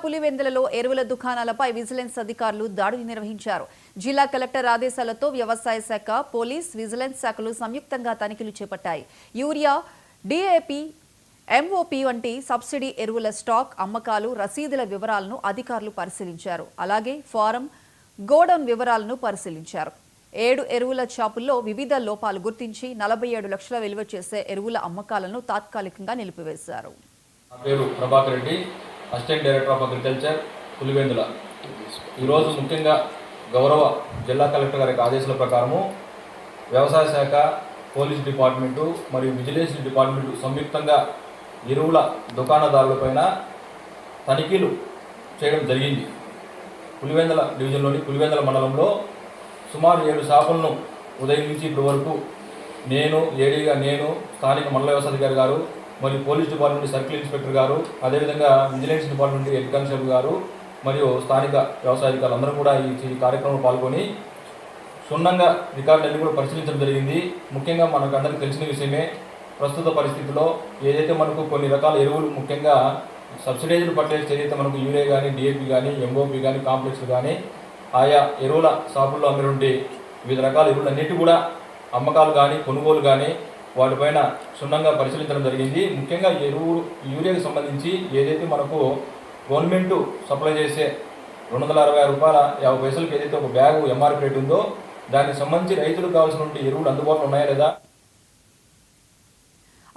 పులివెందులలో ఎరువుల దుకాణాలపై విజిలెన్స్ అధికారులు దాడులు నిర్వహించారు. జిల్లా కలెక్టర్ ఆదేశాలతో వ్యవసాయ శాఖ, పోలీస్, విజిలెన్స్ శాఖలు సంయుక్తంగా తనిఖీలు చేపట్టాయి. యూరియా, డీఏపీ, ఎంఓపీ వంటి సబ్సిడీ ఎరువుల స్టాక్, అమ్మకాలు, రసీదుల వివరాలను అధికారులు పరిశీలించారు. అలాగే ఫారం, గోడౌన్ వివరాలను పరిశీలించారు. 7 ఎరువుల షాపుల్లో వివిధ లోపాలు గుర్తించి 47 లక్షల విలువ చేసే ఎరువుల అమ్మకాలను తాత్కాలికంగా నిలిపివేశారు. Assistant director of agriculture Pulivendula ఈరోజు ముఖ్యంగా గౌరవ జిల్లా కలెక్టర్ గారి ఆదేశాల ప్రకారము వ్యవసాయ శాఖ, పోలీస్ డిపార్ట్మెంటు మరియు విజిలెన్స్ డిపార్ట్మెంటు సంయుక్తంగా ఎరువుల దుకాణదారులపైన తనిఖీలు చేయడం జరిగింది. పులివెందుల డివిజన్లోని పులివెందుల మండలంలో సుమారు 7 షాపులను ఉదయం నుంచి ఇప్పటి వరకు నేను స్థానిక మండల వ్యవసాయాధికారి గారు మరియు పోలీస్ డిపార్ట్మెంట్ సర్కిల్ ఇన్స్పెక్టర్ గారు, అదేవిధంగా విజిలెన్స్ డిపార్ట్మెంట్ హెడ్ కానిస్టేబుల్ గారు మరియు స్థానిక వ్యవసాయ అధికారులు అందరూ కూడా ఈ కార్యక్రమంలో పాల్గొని క్షుణ్ణంగా రికార్డులన్నీ కూడా పరిశీలించడం జరిగింది. ముఖ్యంగా మనకు అందరికీ తెలిసిన విషయమే, ప్రస్తుత పరిస్థితుల్లో ఏదైతే మనకు కొన్ని రకాల ఎరువులు, ముఖ్యంగా సబ్సిడైజ్డ్ ఫర్టిలైజర్స్ ఏదైతే మనకు యూరియా కానీ, డిఏపీ కానీ, ఎంఓపీ కానీ, కాంప్లెక్స్లు కానీ ఆయా ఎరువుల షాపుల్లో అమ్మినటువంటి వివిధ రకాల ఎరువులన్నిటి కూడా అమ్మకాలు కానీ, కొనుగోలు కానీ వాటిపైన క్షుణ్ణంగా పరిశీలించడం జరిగింది. ముఖ్యంగా యూరియాకి సంబంధించి ఏదైతే మనకు గవర్నమెంట్ సప్లై చేసే 266 రూపాయల 50 పైసలకి ఏదైతే ఒక బ్యాగు ఎంఆర్పీ రేట్ ఉందో దానికి సంబంధించి రైతులకు కావాల్సినటువంటి ఎరువులు అందుబాటులో ఉన్నాయా లేదా